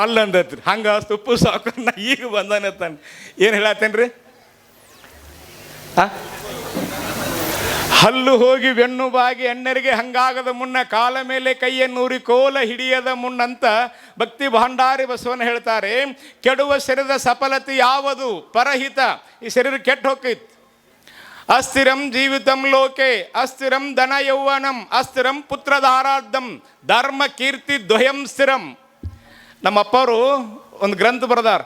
ಅಲ್ಲ ಅಂದತ್ರಿ. ಹಂಗೆ ತುಪ್ಪು ಸಾಕನ್ನ ಈಗ ಬಂದಾನತ್ತಾನೆ. ಏನು ಹೇಳತ್ತೇನ್ರಿ? ಹಲ್ಲು ಹೋಗಿ ಬೆನ್ನು ಬಾಗಿ ಎಣ್ಣರಿಗೆ ಹಂಗಾಗದ ಮುನ್ನ ಕಾಲ ಮೇಲೆ ಕೈಯನ್ನೂರಿ ಕೋಲ ಹಿಡಿಯದ ಮುನ್ನಂತ ಭಕ್ತಿ ಭಂಡಾರಿ ಬಸವನ ಹೇಳ್ತಾರೆ. ಕೆಡುವ ಶರೀರದ ಸಫಲತೆ ಯಾವುದು? ಪರಹಿತ. ಈ ಶರೀರ ಕೆಟ್ಟು ಹೋಗೈತಿ. ಅಸ್ಥಿರಂ ಜೀವಿತಂ ಲೋಕೆ ಅಸ್ಥಿರಂ ಧನ ಯೌವನಂ ಅಸ್ಥಿರಂ ಪುತ್ರಧಾರಾರ್ಧಂ ಧರ್ಮ ಕೀರ್ತಿ ದ್ವಯಂ ಸ್ಥಿರಂ. ನಮ್ಮ ಅಪ್ಪವರು ಒಂದು ಗ್ರಂಥ ಬರೆದಾರ,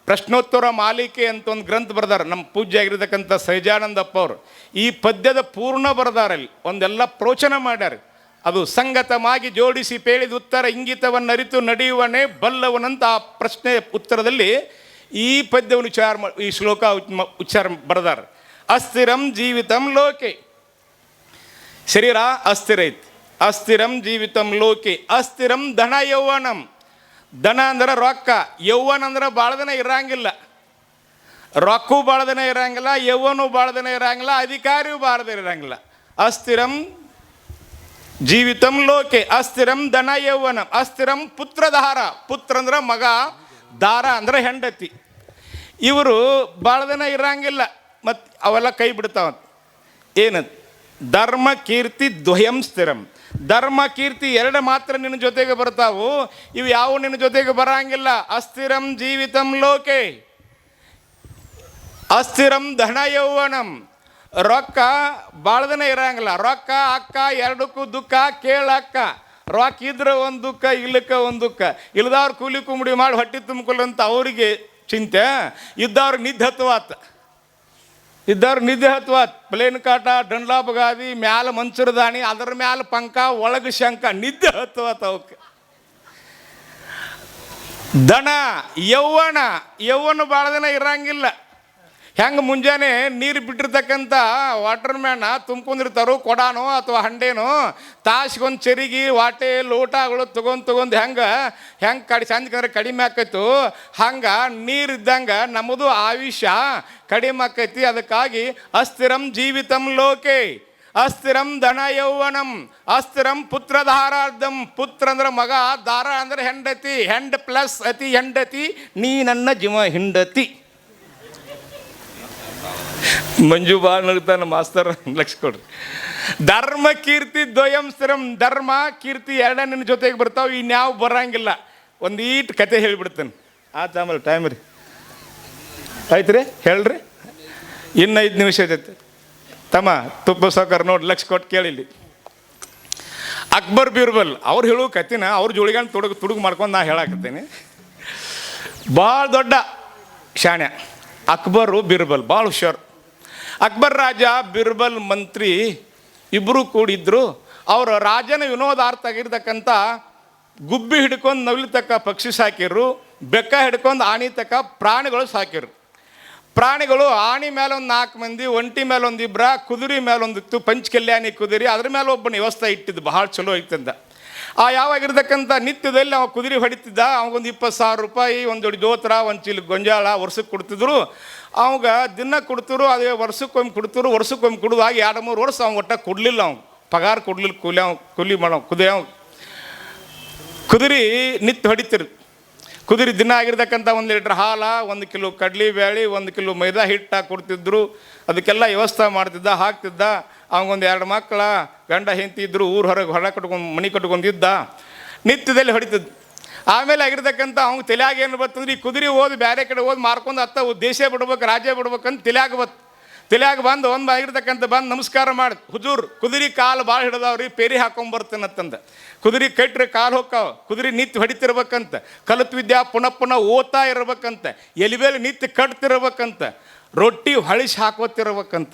ಪ್ರಶ್ನೋತ್ತರ ಮಾಲಿಕೆ ಅಂತ ಒಂದು ಗ್ರಂಥ ಬರೆದಾರ. ನಮ್ಮ ಪೂಜ್ಯ ಆಗಿರ್ತಕ್ಕಂಥ ಸಹಜಾನಂದ ಅಪ್ಪ ಅವರು ಈ ಪದ್ಯದ ಪೂರ್ಣ ಬರೆದಾರಲ್ಲಿ ಒಂದೆಲ್ಲ ಪ್ರೋಚನ ಮಾಡ್ಯಾರ. ಅದು ಸಂಗತವಾಗಿ ಜೋಡಿಸಿ ಪೇಳಿದ ಉತ್ತರ ಇಂಗಿತವನ್ನರಿತು ನಡೆಯುವನೇ ಬಲ್ಲವನಂತ ಆ ಪ್ರಶ್ನೆ ಉತ್ತರದಲ್ಲಿ ಈ ಪದ್ಯವನ್ನು ಈ ಶ್ಲೋಕ ಉಚ್ಚಾರ ಬರೆದಾರ. ಅಸ್ಥಿರಂ ಜೀವಿತಂ ಲೋಕೆ. ಶರೀರ ಅಸ್ಥಿರ ಐತಿ. ಅಸ್ಥಿರಂ ಜೀವಿತಂ ಲೋಕೆ ಅಸ್ಥಿರಂ ಧನ ಯೌವನಂ. ಧನ ಅಂದ್ರೆ ರೊಕ್ಕ, ಯೌವನ ಅಂದ್ರೆ ಭಾಳ ದಿನ ಇರಂಗಿಲ್ಲ. ರೊಕ್ಕೂ ಭಾಳ ದಿನ ಇರಂಗಿಲ್ಲ, ಯೌವನೂ ಭಾಳ ದಿನ ಇರಂಗಿಲ್ಲ, ಅಧಿಕಾರಿಯೂ ಭಾಳ ದಿನ ಇರಂಗಿಲ್ಲ. ಅಸ್ಥಿರಂ ಜೀವಿತಂ ಲೋಕೆ ಅಸ್ಥಿರಂ ಧನ ಯೌವನಂ ಅಸ್ಥಿರಂ ಪುತ್ರಧಾರ. ಪುತ್ರ ಅಂದ್ರೆ ಮಗ, ದಾರ ಅಂದ್ರೆ ಹೆಂಡತಿ. ಇವರು ಭಾಳ ದಿನ ಇರಂಗಿಲ್ಲ, ಮತ್ತು ಅವೆಲ್ಲ ಕೈ ಬಿಡ್ತಾವಂತ. ಏನದು? ಧರ್ಮ ಕೀರ್ತಿ ದ್ವಯಂ ಸ್ಥಿರಂ. ಧರ್ಮ ಕೀರ್ತಿ ಎರಡು ಮಾತ್ರ ನಿನ್ನ ಜೊತೆಗೆ ಬರ್ತಾವು, ಇವು ಯಾವ ನಿನ್ನ ಜೊತೆಗೆ ಬರಂಗಿಲ್ಲ. ಅಸ್ಥಿರಂ ಜೀವಿತಂ ಲೋಕೆ ಅಸ್ಥಿರಂ ಧನ ಯೌವನಂ. ರೊಕ್ಕ ಭಾಳ ದಿನ ಇರಂಗಿಲ್ಲ. ರೊಕ್ಕ ಅಕ್ಕ ಎರಡಕ್ಕೂ ದುಃಖ ಕೇಳಕ್ಕ. ರೊಕ್ಕ ಇದ್ರೆ ಒಂದು ದುಃಖ, ಇಲ್ಲಕ್ಕ ಒಂದು ದುಃಖ. ಇಲ್ದವ್ರು ಕೂಲಿ ಕುಂಬಡಿ ಮಾಡಿ ಹೊಟ್ಟೆ ತುಂಬಿಕೊಳ್ಳಂತ ಅವರಿಗೆ ಚಿಂತೆ, ಇದ್ದವ್ರಿಗೆ ನಿದ್ದೆ ಹತ್ತುವಾತ. ಇದ್ದವ್ರಿಗೆ ನಿದ್ದೆ ಹತ್ತುವಾತ್. ಪ್ಲೇನ್ ಕಾಟ, ಡನ್ಲಾಪ್ ಗಾದಿ, ಮ್ಯಾಲ ಮಂಚರದಾಣಿ, ಅದ್ರ ಮ್ಯಾಲ ಪಂಕ, ಒಳಗೆ ಶಂಕ, ನಿದ್ದೆ ಹತ್ತುವಾತ ಅವಕ್ಕೆ. ದನ ಯೌವನ. ಯೌವನ ಭಾಳ ದಿನ ಇರಂಗಿಲ್ಲ. ಹೆಂಗೆ ಮುಂಜಾನೆ ನೀರು ಬಿಟ್ಟಿರ್ತಕ್ಕಂಥ ವಾಟರ್ ಮ್ಯಾನ ತುಂಬ್ಕೊಂಡಿರ್ತಾರೋ ಕೊಡಾನೋ ಅಥವಾ ಹಂಡೇನೋ, ತಾಸಿಗೊಂದು ಚೆರಿಗೆ ವಾಟೆ ಲೋಟಗಳು ತೊಗೊಂಡು ಹೆಂಗೆ ಸಂಜೆ ಕಡಿಮೆ ಆಕೈತು, ಹಂಗೆ ನೀರಿದ್ದಂಗೆ ನಮ್ಮದು ಆಯುಷ್ಯ ಕಡಿಮೆ ಆಕೈತಿ. ಅದಕ್ಕಾಗಿ ಅಸ್ಥಿರಂ ಜೀವಿತಂ ಲೋಕೆ ಅಸ್ಥಿರಂ ಧನ ಯೌವನಂ ಅಸ್ಥಿರಂ ಪುತ್ರಧಾರಾರ್ಧಂ. ಪುತ್ರ ಅಂದ್ರೆ ಮಗ, ದಾರ ಅಂದ್ರೆ ಹೆಂಡತಿ. ಹೆಂಡ್ ಪ್ಲಸ್ ಅತಿ ಹೆಂಡತಿ, ನೀ ನನ್ನ ಜೀವ ಹಿಂಡತಿ. ಮಂಜು ಬಾ ನಗ್ತಾನ ಮಾಸ್ತರ್, ಲಕ್ಷ ಕೊಡ್ರಿ. ಧರ್ಮ ಕೀರ್ತಿ ದ್ವಯಂ ಸ್ಥಿರಂ. ಧರ್ಮ ಕೀರ್ತಿ ಎರಡ ನಿನ್ನ ಜೊತೆಗೆ ಬರ್ತಾವೆ, ಇನ್ಯಾವ ಬರಂಗಿಲ್ಲ. ಒಂದೀಟ್ ಕತೆ ಹೇಳಿಬಿಡ್ತೇನೆ. ಆತ ಆಮೇಲೆ ಟೈಮ್ ರೀ ಆಯ್ತು ರೀ, ಹೇಳ್ರಿ. ಇನ್ನು 5 ನಿಮಿಷ ಐತೆ ತಮ್ಮ. ತುಪ್ಪ ಸಾಕಾರ ನೋಡಿ, ಲಕ್ಷ ಕೊಟ್ಟು ಕೇಳಿಲ್ಲಿ. ಅಕ್ಬರ್ ಬೀರ್ಬಲ್ ಅವ್ರು ಹೇಳೋ ಕತೆನ ಅವ್ರ ಜೋಳಿಗಾನ ತುಡುಗು ಮಾಡ್ಕೊಂಡು ನಾ ಹೇಳಾಕತ್ತೇನೆ. ಭಾಳ ದೊಡ್ಡ ಶಾಣ್ಯ ಅಕ್ಬರು ಬೀರ್ಬಲ್, ಭಾಳ ಹುಷಾರು. ಅಕ್ಬರ್ ರಾಜ, ಬೀರ್ಬಲ್ ಮಂತ್ರಿ ಇಬ್ಬರು ಕೂಡಿದ್ರು. ಅವರು ರಾಜನ ವಿನೋದಾರ್ಥ ಆಗಿರ್ತಕ್ಕಂಥ ಗುಬ್ಬಿ ಹಿಡ್ಕೊಂಡು ನವಿಲಿತಕ್ಕ ಪಕ್ಷಿ ಸಾಕಿರು, ಬೆಕ್ಕ ಹಿಡ್ಕೊಂಡು ಆಣಿ ತಕ್ಕ ಪ್ರಾಣಿಗಳು ಸಾಕಿರು. ಪ್ರಾಣಿಗಳು ಆಣಿ ಮೇಲೆ ಒಂದು 4 ಮಂದಿ, ಒಂಟಿ ಮೇಲೆ ಒಂದು 2, ಕುದುರೆ ಮೇಲೆ ಒಂದಿತ್ತು, ಪಂಚಕಲ್ಯಾಣಿ ಕುದುರೆ, ಅದ್ರ ಮೇಲೆ ಒಬ್ಬನ ವ್ಯವಸ್ಥೆ ಇಟ್ಟಿದ್ದು ಭಾಳ ಚಲೋ ಐತಂದ. ಆ ಯಾವಾಗಿರ್ತಕ್ಕಂಥ ನಿತ್ಯದಲ್ಲಿ ಅವ ಕುದುರೆ ಹೊಡಿತಿದ್ದ. ಅವಾಗೊಂದು 20,000 ರೂಪಾಯಿ, ಒಂದು ಜೋಡಿ ಜೋತ್ರ, ಒಂದು ಚೀಲ ಗೊಂಜಾಳ ವರ್ಷಕ್ಕೆ ಕೊಡ್ತಿದ್ರು. ಅವಾಗ ದಿನ ಕೊಡ್ತಿರು, ಅದೇ ವರ್ಷಕ್ಕೊಮ್ಮೆ ಕೊಡ್ತಿರು. ವರ್ಷಕ್ಕೊಮ್ಮೆ ಕೊಡುವಾಗ 2-3 ವರ್ಷ ಅವ್ನು ಒಟ್ಟ ಕೊಡಲಿಲ್ಲ. ಅವ್ನು ಪಗಾರ ಕೊಡಲಿಲ್ಲ. ಕೂಲಿ ಮಾಡೋ ಕುದುರೆ ನಿತ್ಯ ಹೊಡಿತಿರು. ಕುದುರೆ ದಿನ ಆಗಿರ್ತಕ್ಕಂಥ 1 ಲೀಟ್ರ್ ಹಾಲು, 1 ಕಿಲೋ ಕಡ್ಲಿ ಬೇಳೆ, 1 ಕಿಲೋ ಮೈದಾ ಹಿಟ್ಟು ಕೊಡ್ತಿದ್ರು. ಅದಕ್ಕೆಲ್ಲ ವ್ಯವಸ್ಥೆ ಮಾಡ್ತಿದ್ದ, ಹಾಕ್ತಿದ್ದ. ಅವಂಗೊಂದು 2 ಮಕ್ಕಳ ಗಂಡ ಹೆಂಡತಿ ಇದ್ದರು. ಊರು ಹೊರಗೆ ಹೊರ ಕಟ್ಕೊಂಡು ಮನೆ ಕಟ್ಕೊಂಡಿದ್ದ. ನಿತ್ಯದಲ್ಲಿ ಹೊಡಿತಿದ್ದ. ಆಮೇಲೆ ಆಗಿರ್ತಕ್ಕಂಥ ಅವ್ನು ತಲೆಯಾಗ ಏನು ಬರ್ತಂದ್ರೆ, ಈ ಕುದುರೆ ಓದಿ ಬೇರೆ ಕಡೆ ಓದಿ ಮಾರ್ಕೊಂಡು ಅತ್ತ ದೇಶ ಬಿಡ್ಬೇಕು, ರಾಜ್ಯ ಬಿಡ್ಬೇಕಂತ ತಲೆಯಾಗ ಬಂದು ಒಂದು ಆಗಿರ್ತಕ್ಕಂಥ ಬಂದು ನಮಸ್ಕಾರ ಮಾಡಿ, ಹುಜೂರ್ ಕುದುರೆ ಕಾಲು ಭಾಳ ಹಿಡ್ದಾವ್ರಿ, ಪೇರಿ ಹಾಕೊಂಬರ್ತೇನತ್ತಂದ. ಕುದುರೆ ಕಟ್ರಿ ಕಾಲು ಹೋಗ್ತಾವ. ಕುದುರೆ ನಿತ್ಯ ಹೊಡಿತಿರ್ಬೇಕಂತ. ಕಲಿತು ವಿದ್ಯಾ ಪುನಃ ಓದ್ತಾ ಇರ್ಬೇಕಂತ. ಎಲಿಬೇಲಿ ನಿತ್ಯ ಕಟ್ತಿರ್ಬೇಕಂತ. ರೊಟ್ಟಿ ಹೊಳಿಸಿ ಹಾಕೋತಿರ್ಬೇಕಂತ.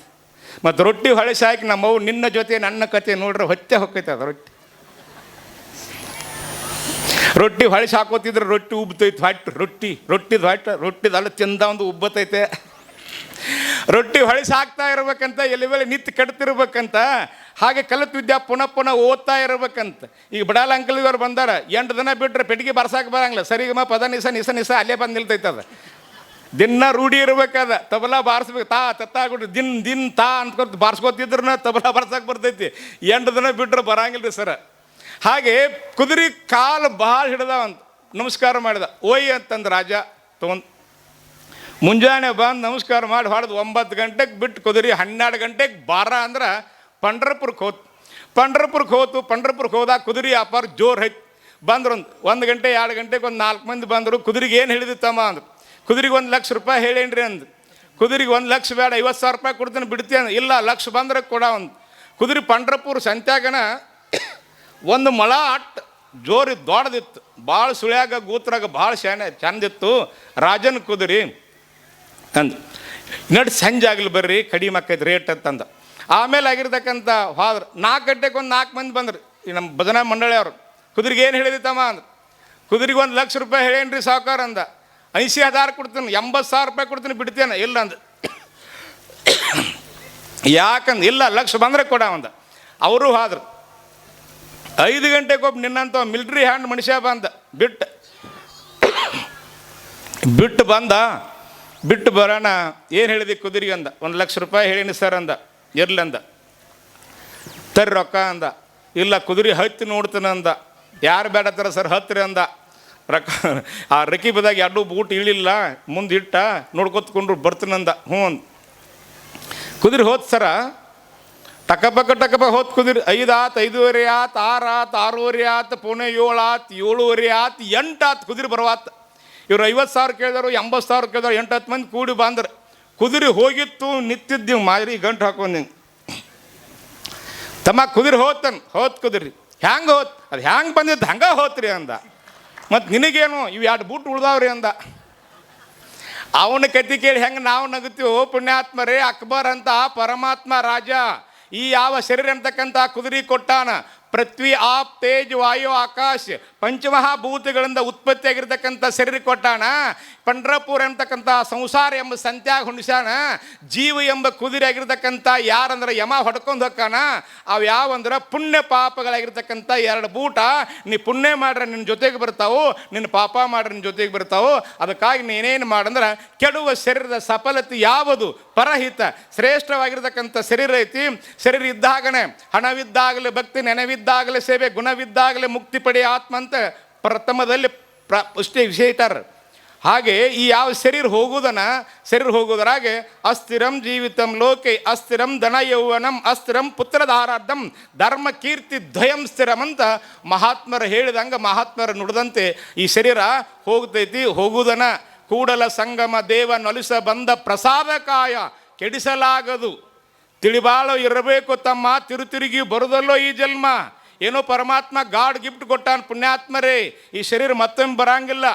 ಮತ್ತು ರೊಟ್ಟಿ ಹೊಳಿಸಿ ಹಾಕಿ ನಮ್ಮವು ನಿನ್ನ ಜೊತೆ ನನ್ನ ಕತೆ ನೋಡ್ರೆ ಹೊತ್ತೆ ಹೊಕ್ಕೈತೆ. ಅದು ರೊಟ್ಟಿ ಹೊಳಿಸಿ ಹಾಕೋತಿದ್ರೆ ರೊಟ್ಟಿ ಉಬ್ಬತೈತೆ. ರೊಟ್ಟಿದ ಅಲ್ಲ ತಿಂದ ಒಂದು ಉಬ್ಬತೈತೆ. ರೊಟ್ಟಿ ಹೊಳಿಸಿ ಹಾಕ್ತಾ ಇರ್ಬೇಕಂತ. ಎಲ್ಲಿ ವೇಳೆ ನಿತ್ಯ ಕಟ್ತಿರ್ಬೇಕಂತ. ಹಾಗೆ ಕಲಿತು ವಿದ್ಯಾ ಪುನಃ ಓದ್ತಾ ಇರ್ಬೇಕಂತ. ಈಗ ಬಡಾಲ ಅಂಕಲ್ ಇವರು ಬಂದಾರ, 8 ದಿನ ಬಿಟ್ಟರೆ ಪೆಟ್ಟಿಗೆ ಬರ್ಸಾಕೆ ಬರಂಗಿಲ್ಲ. ಸರಿಗಮ್ಮ ಪದ ನಿಸ ಅಲ್ಲೇ ಬಂದು ನಿಲ್ತೈತದ. ದಿನ ರೂಢಿ ಇರ್ಬೇಕಾದ. ತಬಲಾ ಬಾರಿಸ್ಬೇಕು. ತತ್ತಾಗ್ಬಿಟ್ರಿ ದಿನ ತಾ ಅಂದ್ಕೊತ ಬಾರಿಸ್ಕೊತಿದ್ರು ತಬಲಾ ಬಾರ್ಸಕ್ಕೆ ಬರ್ತೈತಿ. 8 ದಿನ ಬಿಟ್ಟರೆ ಬರಂಗಿಲ್ಲ ರೀ ಸರ. ಹಾಗೆ ಕುದುರೆ ಕಾಲು ಭಾಳ ಹಿಡ್ದಾವಂತ. ನಮಸ್ಕಾರ ಮಾಡಿದ. ಓಯ್ ಅಂತಂದು ರಾಜ ತೊಗೊಂಡು ಮುಂಜಾನೆ ಬಂದು ನಮಸ್ಕಾರ ಮಾಡಿ ಹೊಡೆದು 9 ಗಂಟೆಗೆ ಬಿಟ್ಟು ಕುದುರೆ 12 ಗಂಟೆಗೆ ಬಾರ ಅಂದ್ರೆ ಪಂಡ್ರಪುರಕ್ಕೆ ಹೋದಾಗ ಕುದುರೆ ವ್ಯಾಪಾರ ಜೋರು ಐತಿ. ಬಂದ್ರು 1 ಗಂಟೆ 2 ಗಂಟೆಗೆ ಒಂದು 4 ಮಂದಿ ಬಂದರು. ಕುದುರೆಗೆ ಏನು ಹೇಳಿದಿತ್ತಮ್ಮ ಅಂದ್ರು. ಕುದುರೆಗೆ 1 ಲಕ್ಷ ರೂಪಾಯಿ ಹೇಳೇನ್ರಿ ಅಂದು. ಕುದುರೆಗೆ 1 ಲಕ್ಷ ಬೇಡ, 50,000 ರೂಪಾಯಿ ಕೊಡ್ತೀನಿ ಬಿಡ್ತೀನಿ ಅಂದ. ಇಲ್ಲ, ಲಕ್ಷ ಬಂದ್ರೆ ಕೊಡ ಒಂದು. ಕುದುರೆ ಪಂಡ್ರಪುರ ಸಂತ್ಯಾಗನ ಒಂದು ಮೊಳ ಅಟ್ಟು ಜೋರಿ ದೊಡ್ಡದಿತ್ತು, ಭಾಳ ಸುಳ್ಯಾಗ ಗೂತ್ರಾಗ ಭಾಳ ಚಂದಿತ್ತು ರಾಜನ ಕುದುರೆ ಅಂದು. ನಡು ಸಂಜೆ ಆಗಲಿ ಬರ್ರಿ, ಕಡಿಮೆ ಆಕೈತೆ ರೇಟ್ ಅಂತಂದ. ಆಮೇಲೆ ಆಗಿರ್ತಕ್ಕಂಥ ಹೋದ್ರೆ 4 ಗಂಟೆಗೆ ಒಂದು 4 ಮಂದಿ ಬಂದ್ರಿ ಈ ನಮ್ಮ ಭಜನಾ ಮಂಡಳಿ ಅವರು. ಕುದುರೆಗೆ ಏನು ಹೇಳಿದಿತ್ತಮ್ಮ ಅಂದ್ರು. ಕುದುರೆಗೆ 1 ಲಕ್ಷ ರೂಪಾಯಿ ಹೇಳೇನ್ರಿ ಸಾವುಕಾರ ಅಂದ. 80,000 ಕೊಡ್ತೀನಿ, 80,000 ರೂಪಾಯಿ ಕೊಡ್ತೀನಿ ಬಿಡ್ತೇನೆ. ಇಲ್ಲ ಅಂದ. ಯಾಕಂದು ಇಲ್ಲ, ಲಕ್ಷ ಬಂದರೆ ಕೊಡ ಅಂದ. ಅವರು ಹೋದ್ರು. 5 ಗಂಟೆಗೆ ಒಬ್ಬ ನಿನ್ನಂತ ಮಿಲ್ಟ್ರಿ ಹ್ಯಾಂಡ್ ಮನುಷ್ಯ ಬಂದ. ಬಿಟ್ಟು ಬರೋಣ. ಏನು ಹೇಳಿದಿ ಕುದುರೆಗೆ ಅಂದ. 1 ಲಕ್ಷ ರೂಪಾಯಿ ಹೇಳೀನಿ ಸರ್ ಅಂದ. ಇರ್ಲಂದ. ತರ್ರಿ ರೊಕ್ಕ ಅಂದ. ಇಲ್ಲ, ಕುದುರೆ ಹತ್ತಿ ನೋಡ್ತಾನೆ ಅಂದ. ಯಾರು ಬೇಡತ್ತಾರ ಸರ್ ಹತ್ತಿರ ಅಂದ. ರೊಕ್ಕ ಆ ರಕೀಬದಾಗ 2 ಬೂಟ್ ಇಳಿಲ್ಲ, ಮುಂದೆ ಇಟ್ಟ ನೋಡ್ಕೊತ್ಕೊಂಡ್ರು ಬರ್ತೀನಂದ. ಹ್ಞೂ ಅಂದ. ಕುದುರೆ ಹೋತ್ ಸರ, ಟಕಪಕ್ಕ ಹೋತ್ ಕುದುರೆ. 5 ಆತು, 5:15 ಆತು, 6 ಆತು, 6:15 ಆತು, ಪೌಣೆ 7 ಆತು, 7:15 ಆತು, 8 ಆತು ಕುದುರೆ ಬರುವಾತ. ಇವ್ರು 50,000 ಕೇಳಿದರು, 80,000 ಕೇಳಿದ್ರು. 8-10 ಮಂದಿ ಕೂಡಿ ಬಂದ್ರೆ ಕುದುರೆ ಹೋಗಿತ್ತು. ನಿಂತಿದ್ದೀವಿ ಮಾರಿ ಗಂಟು ಹಾಕೊಂಡು ತಮ್ಮ ಕುದುರೆ ಹೋತ್ ಕುದುರೆ ಹ್ಯಾಂಗೆ ಹೋತ್, ಅದು ಹ್ಯಾಂಗೆ ಬಂದಿದ್ದು ಹಂಗೆ ಹೋತ್ರಿ ಅಂದ. ಮತ್ತು ನಿನಗೇನು ಇವು 2 ಬೂಟ್ ಉಳ್ದಾವ್ರಿ ಅಂದ. ಅವನ ಕತಿ ಕೇಳಿ ಹೆಂಗೆ ನಾವು ನಗುತ್ತೀವೋ ಪುಣ್ಯಾತ್ಮರೇ. ಅಕ್ಬರ್ ಅಂತ ಪರಮಾತ್ಮ ರಾಜ ಈ ಯಾವ ಶರೀರ ಅಂತಕ್ಕಂಥ ಕುದುರೆ ಕೊಟ್ಟಾನ. ಪೃಥ್ವಿ, ಆಪ್, ತೇಜ್, ವಾಯು, ಆಕಾಶ ಪಂಚಮಹಾಭೂತಗಳಿಂದ ಉತ್ಪತ್ತಿಯಾಗಿರ್ತಕ್ಕಂಥ ಶರೀರ ಕೊಟ್ಟಾನ. ಪಂಡ್ರಪುರ ಅಂತಕ್ಕಂಥ ಸಂಸಾರ ಎಂಬ ಸಂತ್ಯಾಗ ಹುಣಿಸಾನ. ಜೀವ ಎಂಬ ಕುದುರೆ ಆಗಿರ್ತಕ್ಕಂಥ ಯಾರಂದ್ರೆ ಯಮ ಹೊಡ್ಕೊಂಡು ಹೋಗ್ಕಾನ. ಅವು ಯಾವಂದ್ರೆ ಪುಣ್ಯ ಪಾಪಗಳಾಗಿರ್ತಕ್ಕಂಥ 2 ಬೂಟ. ನೀ ಪುಣ್ಯ ಮಾಡ್ರೆ ನಿನ್ನ ಜೊತೆಗೆ ಬರ್ತಾವು, ನಿನ್ನ ಪಾಪ ಮಾಡ್ರೆ ನಿನ್ನ ಜೊತೆಗೆ ಬರ್ತಾವು. ಅದಕ್ಕಾಗಿ ನೀನೇನು ಮಾಡಂದ್ರೆ ಕೆಡುವ ಶರೀರದ ಸಫಲತೆ ಯಾವುದು? ಪರಹಿತ ಶ್ರೇಷ್ಠವಾಗಿರ್ತಕ್ಕಂಥ ಶರೀರ ಐತಿ. ಶರೀರ ಇದ್ದಾಗನೇ ಹಣವಿದ್ದಾಗಲೇ ಭಕ್ತಿ, ನೆನವಿದ್ದಾಗಲೇ ಸೇವೆ, ಗುಣವಿದ್ದಾಗಲೇ ಮುಕ್ತಿ ಪಡೆಯ ಆತ್ಮ ಅಂತ ಪ್ರಥಮದಲ್ಲಿ ಅಷ್ಟೇ ವಿಷಯ ಇಟ್ಟಾರ. ಹಾಗೆ ಈ ಯಾವ ಶರೀರ ಹೋಗುವುದರಾಗೆ ಅಸ್ಥಿರಂ ಜೀವಿತಂ ಲೋಕೆ ಅಸ್ಥಿರಂ ಧನ ಯೌವನಂ ಅಸ್ಥಿರಂ ಪುತ್ರಧಾರಾರ್ಧಂ ಧರ್ಮ ಕೀರ್ತಿ ದ್ವಯಂ ಸ್ಥಿರಂ ಅಂತ ಮಹಾತ್ಮರು ಹೇಳಿದಂಗೆ, ಮಹಾತ್ಮರು ನುಡಿದಂತೆ ಈ ಶರೀರ ಹೋಗ್ತೈತಿ. ಹೋಗುವುದನ ಕೂಡಲ ಸಂಗಮ ದೇವ ನೊಲಿಸ ಬಂದ ಪ್ರಸಾದಕಾಯ ಕೆಡಿಸಲಾಗದು. ತಿಳಿಬಾಳು ಇರಬೇಕು ತಮ್ಮ, ತಿರುಗಿ ಬರುದಲ್ಲೋ ಈ ಜನ್ಮ. ಏನೋ ಪರಮಾತ್ಮ ಗಾಡ್ ಗಿಫ್ಟ್ ಕೊಟ್ಟಾನ ಪುಣ್ಯಾತ್ಮರೇ. ಈ ಶರೀರ ಮತ್ತೊಮ್ಮೆ ಬರಂಗಿಲ್ಲ,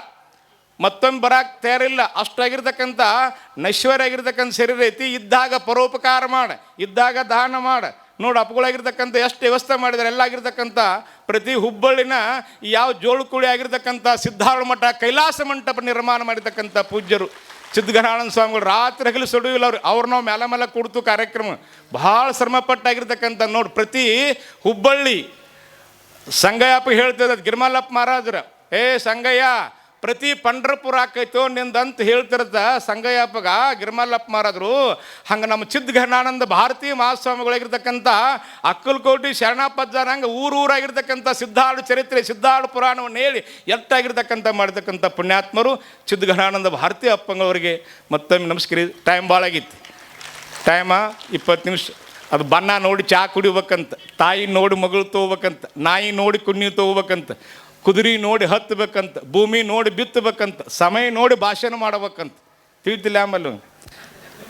ಮತ್ತೊಮ್ಮೆ ಬರಕ್ಕೆ ತಯಾರಿಲ್ಲ. ಅಷ್ಟಾಗಿರ್ತಕ್ಕಂಥ ನಶ್ವರಾಗಿರ್ತಕ್ಕಂಥ ಶರೀರ ಐತಿ. ಇದ್ದಾಗ ಪರೋಪಕಾರ ಮಾಡ, ಇದ್ದಾಗ ದಾನ ಮಾಡ. ನೋಡಿ ಅಪ್ಪಗಳಾಗಿರ್ತಕ್ಕಂಥ ಎಷ್ಟು ವ್ಯವಸ್ಥೆ ಮಾಡಿದ್ದಾರೆ. ಎಲ್ಲ ಆಗಿರ್ತಕ್ಕಂಥ ಪ್ರತಿ ಹುಬ್ಬಳ್ಳಿನ ಯಾವ ಜೋಳುಕುಳಿ ಆಗಿರ್ತಕ್ಕಂಥ ಸಿದ್ಧಾರೂಢ ಮಠ ಕೈಲಾಸ ಮಂಟಪ ನಿರ್ಮಾಣ ಮಾಡಿರ್ತಕ್ಕಂಥ ಪೂಜ್ಯರು ಸಿದ್ಧಗಣಾನಂದ ಸ್ವಾಮಿಗಳು ರಾತ್ರಿ ಹಗಲು ಸುಡುವಿಲ್ಲ ಅವ್ರು ನಾವು ಮೇಲೆ ಕೊಡ್ತು ಕಾರ್ಯಕ್ರಮ. ಭಾಳ ಶ್ರಮಪಟ್ಟಾಗಿರ್ತಕ್ಕಂಥ ನೋಡಿ ಪ್ರತಿ ಹುಬ್ಬಳ್ಳಿ ಸಂಗಯ್ಯಪ್ಪ ಹೇಳ್ತಿದ್ದ ಗಿರ್ಮಲ್ಲಪ್ಪ ಮಹಾರಾಜರು, ಸಂಗಯ್ಯ ಪ್ರತಿ ಪಂಡ್ರಪುರ ಆಕೈತೋ ನಿಂದಂತ ಹೇಳ್ತಿರ್ತ ಸಂಗಯ್ಯಪ್ಪಗ ಗಿರ್ಮಲ್ಲಪ್ಪ ಮಹಾರಾಜರು. ಹಂಗೆ ನಮ್ಮ ಸಿದ್ಧಗಣಾನಂದ ಭಾರತೀಯ ಮಹಾಸ್ವಾಮಿಗಳಾಗಿರ್ತಕ್ಕಂಥ ಅಕ್ಕಲಕೋಟಿ ಶರಣಪ್ಪಜ್ಜಾರ ಹಂಗೆ ಊರಾಗಿರ್ತಕ್ಕಂಥ ಸಿದ್ಧಾಳು ಚರಿತ್ರೆ, ಸಿದ್ಧಾಳು ಪುರಾಣವನ್ನು ಹೇಳಿ ಎಷ್ಟಾಗಿರ್ತಕ್ಕಂಥ ಮಾಡಿರ್ತಕ್ಕಂಥ ಪುಣ್ಯಾತ್ಮರು ಸಿದ್ಧಗಣಾನಂದ ಭಾರತೀಯ ಅಪ್ಪಂಗಳವರಿಗೆ ಮತ್ತೊಮ್ಮೆ ನಮಸ್ಕಾರ. ಟೈಮ್ ಭಾಳ ಆಗಿತ್ತು, ಟೈಮ 20 ನಿಮಿಷ. ಅದು ಬಣ್ಣ ನೋಡಿ ಚಹಾ ಕುಡಿಬೇಕಂತ, ತಾಯಿ ನೋಡಿ ಮಗಳು ತೊಗೋಬೇಕಂತ, ನಾಯಿ ನೋಡಿ ಕುಣ್ಣಿ ತೊಗೋಬೇಕಂತ, ಕುದುರೆ ನೋಡಿ ಹತ್ತಬೇಕಂತ, ಭೂಮಿ ನೋಡಿ ಬಿತ್ತಬೇಕಂತ, ಸಮಯ ನೋಡಿ ಭಾಷಣ ಮಾಡ್ಬೇಕಂತ ತಿಳಿತಿಲ್ಲ. ಆಮೇಲೆ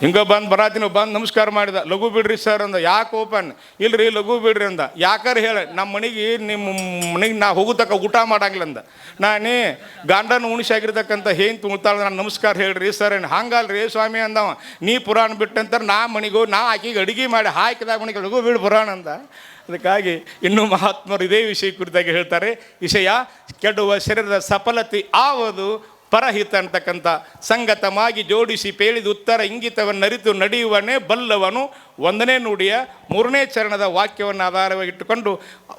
ಹಿಂಗೆ ಬಂದು ನಮಸ್ಕಾರ ಮಾಡಿದ. ಲಘು ಬಿಡ್ರಿ ಸರ್ ಅಂದ. ಯಾಕೆ ಓಪನ್ ಇಲ್ರಿ ಲಘು ಬಿಡ್ರಿ ಅಂದ. ಯಾಕಾರ ಹೇಳ ನಮ್ಮ ನಿಮ್ಮ ಮನೆಗೆ ನಾ ಹೋಗುತ್ತಕ್ಕ ಊಟ ಮಾಡಂಗಿಲ್ಲ ಅಂದ. ನಾನೇ ಗಂಡನ ಉಣಿಸಾಗಿರ್ತಕ್ಕಂಥ ಏನು ತುಳ್ತಾಳೆ, ನಾನು ನಮಸ್ಕಾರ ಹೇಳ್ರಿ ಸರ್ ಏನು ಹಂಗಲ್ರಿ ಸ್ವಾಮಿ ಅಂದವ. ನೀ ಪುರಾಣ ಬಿಟ್ಟಂತಾರೆ ನಾ ಮನೆಗೂ ನಾ ಆಕಿಗೆ ಅಡುಗೆ ಮಾಡಿ ಹಾಕಿದಾಗ ಮನೆಗೆ ಲಘು ಬಿಡು ಪುರಾಣ ಅಂದ. ಅದಕ್ಕಾಗಿ ಇನ್ನೂ ಮಹಾತ್ಮರು ಇದೇ ವಿಷಯ ಕುರಿತಾಗಿ ಹೇಳ್ತಾರೆ. ವಿಷಯ ಕೆಡುವ ಶರೀರದ ಸಫಲತೆ ಆವುದು ಪರಹಿತ ಅಂತಕ್ಕಂಥ ಸಂಗತವಾಗಿ ಜೋಡಿಸಿ ಪೇಳಿದ ಉತ್ತರ ಇಂಗಿತವನ್ನು ಅರಿತು ನಡೆಯುವನೇ ಬಲ್ಲವನು. 1ನೇ ನುಡಿಯ 3ನೇ ಚರಣದ ವಾಕ್ಯವನ್ನು ಆಧಾರವಾಗಿಟ್ಟುಕೊಂಡು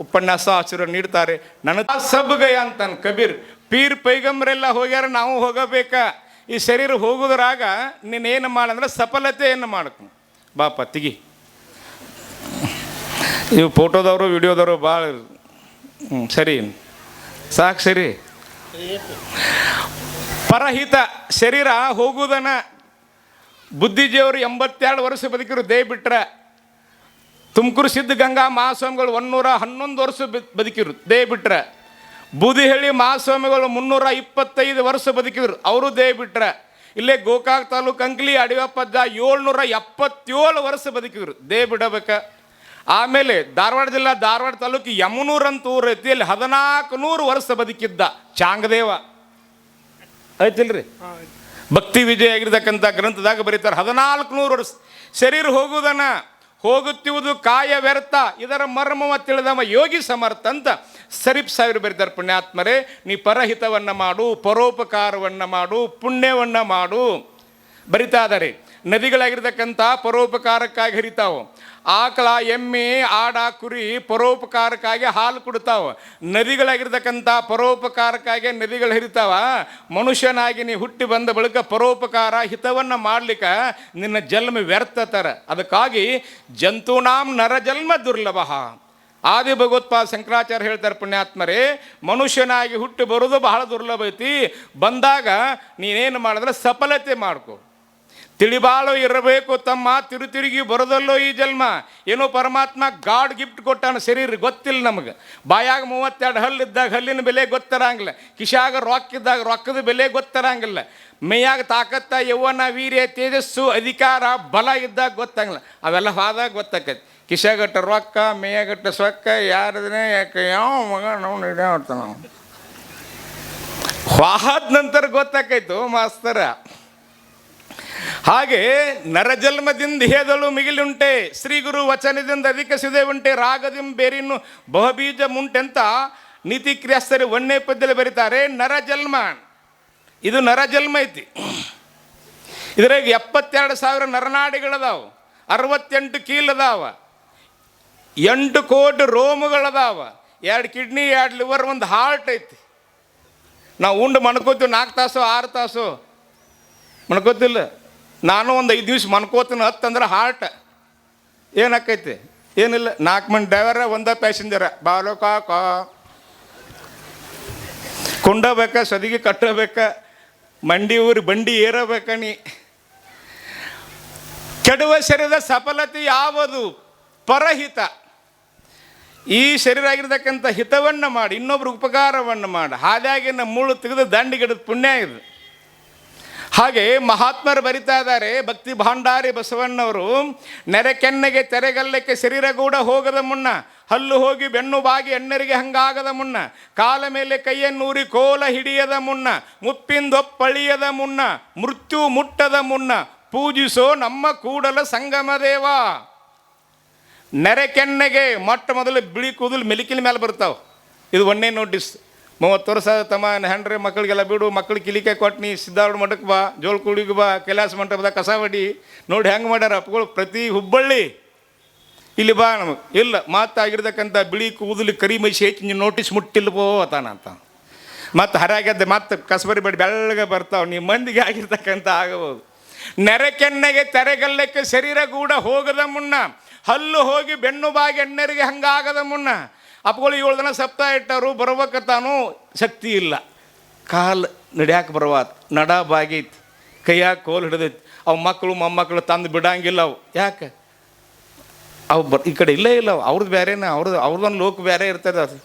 ಉಪನ್ಯಾಸ ಆಚರಣೆ ನೀಡ್ತಾರೆ. ನನ್ನ ಸಬ್ಗಯ ಅಂತಾನೆ ಕಬೀರ್. ಪೀರ್ ಪೈಗಂಬರೆಲ್ಲ ಹೋಗ್ಯಾರ, ನಾವು ಹೋಗಬೇಕಾ? ಈ ಶರೀರ ಹೋಗೋದ್ರಾಗ ನೀನೇನು ಮಾಡಂದ್ರೆ ಸಫಲತೆಯನ್ನು ಮಾಡ್ಕೊಂಡು ಬಾಪ ತಿಗಿ. ಇವು ಫೋಟೋದವರು ವಿಡಿಯೋದವರು ಭಾಳ ಸರಿ ಸಾಕು ಸರಿ ಪರಹಿತ ಶರೀರ ಹೋಗುವುದನ್ನ ಬುದ್ಧಿಜೀವರು 82 ವರ್ಷ ಬದುಕಿರು ದೇ ಬಿಟ್ರೆ. ತುಮಕೂರು ಸಿದ್ಧಗಂಗಾ ಮಹಾಸ್ವಾಮಿಗಳು 111 ವರ್ಷ ಬದುಕಿರು ದೇ ಬಿಟ್ರೆ. ಬೂದಿಹಳ್ಳಿ ಮಹಾಸ್ವಾಮಿಗಳು 325 ವರ್ಷ ಬದುಕಿದ್ರು, ಅವರು ದೇ ಬಿಟ್ರೆ. ಇಲ್ಲೇ ಗೋಕಾಕ್ ತಾಲೂಕು ಅಂಕ್ಲಿ ಅಡಿಯಪ್ಪಜ್ಜ 777 ವರ್ಷ ಬದುಕಿದ್ರು, ದೇ ಬಿಡಬೇಕ. ಆಮೇಲೆ ಧಾರವಾಡ ಜಿಲ್ಲಾ ಧಾರವಾಡ ತಾಲೂಕು ಯಮನೂರಂತ ಊರು ಐತಿ, ಅಲ್ಲಿ 1400 ವರ್ಷ ಬದುಕಿದ್ದ ಚಾಂಗದೇವ ಐತಿಲ್ರಿ. ಭಕ್ತಿ ವಿಜಯ ಆಗಿರ್ತಕ್ಕಂಥ ಗ್ರಂಥದಾಗ ಬರೀತಾರೆ 1400 ವರ್ಷ. ಶರೀರ ಹೋಗುವುದನ್ನ ಹೋಗುತ್ತಿರುವುದು ಕಾಯ ವ್ಯರ್ಥ, ಇದರ ಮರ್ಮವ ತಿಳಿದವ ಯೋಗಿ ಸಮರ್ಥ ಅಂತ ಸರಿಪ್ ಸಾವಿರ ಬರೀತಾರೆ. ಪುಣ್ಯಾತ್ಮರೇ, ನೀ ಪರಹಿತವನ್ನು ಮಾಡು, ಪರೋಪಕಾರವನ್ನು ಮಾಡು, ಪುಣ್ಯವನ್ನು ಮಾಡು ಬರಿತಾ ಇದ್ದಾರೆ. ನದಿಗಳಾಗಿರ್ತಕ್ಕಂಥ ಪರೋಪಕಾರಕ್ಕಾಗಿ ಹರಿತಾವೆ. ಆಕಳ, ಎಮ್ಮೆ, ಆಡ, ಕುರಿ ಪರೋಪಕಾರಕ್ಕಾಗಿ ಹಾಲು ಕೊಡ್ತಾವ. ನದಿಗಳಾಗಿರ್ತಕ್ಕಂಥ ಪರೋಪಕಾರಕ್ಕಾಗಿ ನದಿಗಳು ಹರಿತಾವ. ಮನುಷ್ಯನಾಗಿ ನೀ ಹುಟ್ಟಿ ಬಂದ ಬಳಿಕ ಪರೋಪಕಾರ ಹಿತವನ್ನು ಮಾಡ್ಲಿಕ್ಕೆ ನಿನ್ನ ಜನ್ಮ ವ್ಯರ್ಥ ತರ. ಅದಕ್ಕಾಗಿ ಜಂತೂನಾಂ ನರಜನ್ಮ ದುರ್ಲಭ. ಆದಿ ಭಗವತ್ಪಾದ ಶಂಕರಾಚಾರ್ಯ ಹೇಳ್ತಾರೆ, ಪುಣ್ಯಾತ್ಮರೇ, ಮನುಷ್ಯನಾಗಿ ಹುಟ್ಟಿ ಬರೋದು ಬಹಳ ದುರ್ಲಭ ಐತಿ. ಬಂದಾಗ ನೀನೇನು ಮಾಡಿದ್ರೆ ಸಫಲತೆ ಮಾಡ್ಕೊ. ತಿಳಿಬಾಳು ಇರಬೇಕು ತಮ್ಮ, ತಿರುಗಿ ಬರೋದಲ್ಲೋ ಈ ಜನ್ಮ. ಏನೋ ಪರಮಾತ್ಮ ಗಾಡ್ ಗಿಫ್ಟ್ ಕೊಟ್ಟಾನ ಶರೀರ, ಗೊತ್ತಿಲ್ಲ ನಮಗೆ. ಬಾಯಾಗ 32 ಹಲ್ಲಿದ್ದಾಗ ಹಲ್ಲಿನ ಬೆಲೆ ಗೊತ್ತಿರಂಗಿಲ್ಲ, ಕಿಶಾಗ ರೊಕ್ಕ ಇದ್ದಾಗ ರೊಕ್ಕದ ಬೆಲೆ ಗೊತ್ತಿರಂಗಿಲ್ಲ, ಮೈಯಾಗ ತಾಕತ್ತ, ಯೌವನ, ವೀರ್ಯ, ತೇಜಸ್ಸು, ಅಧಿಕಾರ, ಬಲ ಇದ್ದಾಗ ಗೊತ್ತಾಗಲ್ಲ. ಅವೆಲ್ಲ ಹೋದಾಗ ಗೊತ್ತಾಕೈತಿ. ಕಿಶಾಗಟ್ಟ ರೊಕ್ಕ, ಮೇಯಾಗಟ್ಟ ಸೊಕ್ಕ, ಯಾರದನೇ ಯಾಕೆ ಯಾವ ಮಗ ನಾವು ನಡೆಯ ಮಾಡ್ತಾನ. ಹೋದ ನಂತರ ಗೊತ್ತಾಕೈತು ಮಾಸ್ತರ. ಹಾಗೆ ನರಜನ್ಮದಿಂದ ಹೇದಳು ಮಿಗಿಲುಂಟೆ, ಶ್ರೀ ಗುರು ವಚನದಿಂದ ಅಧಿಕಸಿದೆ ಉಂಟೆ, ರಾಗದಿಂ ಬೇರಿನ್ನು ಬಹುಬೀಜ ಮುಂಟೆಂತ ನೀತಿ ಕ್ರಿಯಾಸ್ತರಿ 1ನೇ ಪದ್ಯದಲ್ಲಿ ಬರೀತಾರೆ. ನರಜನ್ಮ ಇದು ನರಜನ್ಮ ಐತಿ. ಇದ್ರಾಗ 72,000 ನರನಾಡಿಗಳದಾವ, 68 ಕೀಲದಾವ, 8 ಕೋಟಿ ರೋಮಗಳದಾವ, 2 ಕಿಡ್ನಿ, 2 ಲಿವರ್, 1 ಹಾರ್ಟ್ ಐತಿ. ನಾವು ಉಂಡು ಮಣ್ಕೋತೀವಿ 4 ತಾಸು 6 ತಾಸು ಮಣ್ಕೋತಿಲ್ಲ. ನಾನು ಒಂದು 5 ದಿವ್ಸ ಮನ್ಕೋತೀನಿ. 10 ಅಂದ್ರೆ ಹಾರ್ಟ್ ಏನಾಕೈತಿ? ಏನಿಲ್ಲ. 4 ಮಂದಿ ಡ್ರೈವರ, 1 ಪ್ಯಾಸೆಂಜರ. ಬಾಲೋಕಾಕ ಕೊಂಡೋಬೇಕ, ಸದಿಗೆ ಕಟ್ಟಬೇಕ, ಮಂಡಿ ಊರಿ ಬಂಡಿ ಏರಬೇಕ. ನೀ ಕೆಡುವ ಶರೀರದ ಸಫಲತೆ ಯಾವುದು? ಪರಹಿತ. ಈ ಶರೀರ ಆಗಿರ್ತಕ್ಕಂಥ ಹಿತವನ್ನು ಮಾಡಿ, ಇನ್ನೊಬ್ರು ಉಪಕಾರವನ್ನು ಮಾಡಿ, ಹಾದಾಗಿನ ಮುಳ್ಳು ತೆಗೆದು ದಂಡಿಗಿಡದ ಪುಣ್ಯ ಇದು. ಹಾಗೆ ಮಹಾತ್ಮರು ಬರಿತಾ ಇದ್ದಾರೆ. ಭಕ್ತಿ ಭಾಂಡಾರಿ ಬಸವಣ್ಣವರು, ನೆರೆಕೆನ್ನೆಗೆ ತೆರೆಗಲ್ಲಕ್ಕೆ ಶರೀರಗೂಡ ಹೋಗದ ಮುನ್ನ, ಹಲ್ಲು ಹೋಗಿ ಬೆನ್ನು ಬಾಗಿ ಎಣ್ಣರಿಗೆ ಹಂಗಾಗದ ಮುನ್ನ, ಕಾಲ ಮೇಲೆ ಕೈಯನ್ನೂರಿ ಕೋಲ ಹಿಡಿಯದ ಮುನ್ನ, ಮುಪ್ಪಿಂದೊಪ್ಪಳಿಯದ ಮುನ್ನ, ಮೃತ್ಯು ಮುಟ್ಟದ ಮುನ್ನ, ಪೂಜಿಸೋ ನಮ್ಮ ಕೂಡಲ ಸಂಗಮ ದೇವ. ನೆರೆಕೆನ್ನೆಗೆ ಮೊಟ್ಟ ಮೊದಲು ಬಿಳಿ ಕೂದಲು ಮೆಲಿಕಿನ ಮೇಲೆ ಬರ್ತಾವೆ. ಇದು 1ನೇ ನೋಟಿಸ್. 30 ವರ್ಷ ತಮ್ಮ ಹೆಂಡ್ರೆ ಮಕ್ಕಳಿಗೆಲ್ಲ ಬಿಡು, ಮಕ್ಕಳು ಕಿಲಿಕೆ ಕೊಟ್ನಿ, ಸಿದ್ದಾರ್ಡ್ ಮಠಕ್ಕೆ ಬಾ, ಜೋಳ್ಕುಳಿಗೆ ಬಾ, ಕೈಲಾಸ ಮಂಟಪದ ಕಸ ಹೊಡಿ. ನೋಡಿ ಹೆಂಗೆ ಮಾಡ್ಯಾರ ಅಪ್ಪಗಳು. ಪ್ರತಿ ಹುಬ್ಬಳ್ಳಿ ಇಲ್ಲಿ ಬಾ ನಮಗೆ ಇಲ್ಲ ಮಾತಾಗಿರ್ತಕ್ಕಂಥ ಬಿಳಿ ಕೂದಲು ಕರಿ ಮೈಸಿ ಹೆಚ್ಚು ನೋಟಿಸ್ ಮುಟ್ಟಿಲ್ವೋ ಅತಾನ ಅಂತ. ಮತ್ತು ಹರಾಗ್ಯದ್ದೆ ಮತ್ತು ಕಸಬರಿ ಬೇಡ ಬೆಳ್ಳಗೆ ಬರ್ತಾವೆ. ನೀವು ಮಂದಿಗೆ ಆಗಿರ್ತಕ್ಕಂಥ ಆಗಬಹುದು. ನೆರೆಕೆನ್ನೆಗೆ ತೆರೆಗಲ್ಲಕ್ಕೆ ಶರೀರ ಕೂಡ ಹೋಗದ ಮುನ್ನ, ಹಲ್ಲು ಹೋಗಿ ಬೆನ್ನು ಬಾಗಿ ಎಣ್ಣರಿಗೆ ಹಂಗಾಗದ ಮುನ್ನ. ಅಪ್ಪಗಳು 7 ದಿನ ಸಪ್ತಾಹ ಇಟ್ಟರು, ಬರ್ಬೇಕತ್ತಾನು ಶಕ್ತಿ ಇಲ್ಲ. ಕಾಲು ನಡ್ಯಾಕೆ ಬರವಾತ್, ನಡ ಬಾಗೈತಿ, ಕೈಯಾಗ ಕೋಲು ಹಿಡಿದೈತಿ. ಅವು ಮಕ್ಕಳು ಮೊಮ್ಮಕ್ಕಳು ತಂದು ಬಿಡಂಗಿಲ್ಲ. ಅವು ಯಾಕೆ? ಅವು ಈ ಕಡೆ ಇಲ್ಲೇ ಇಲ್ಲ. ಅವ್ರದ್ದು ಬೇರೆನ, ಅವ್ರದ್ದೊಂದು ಲೋಕ ಬೇರೆ ಇರ್ತದೆ. ಅದು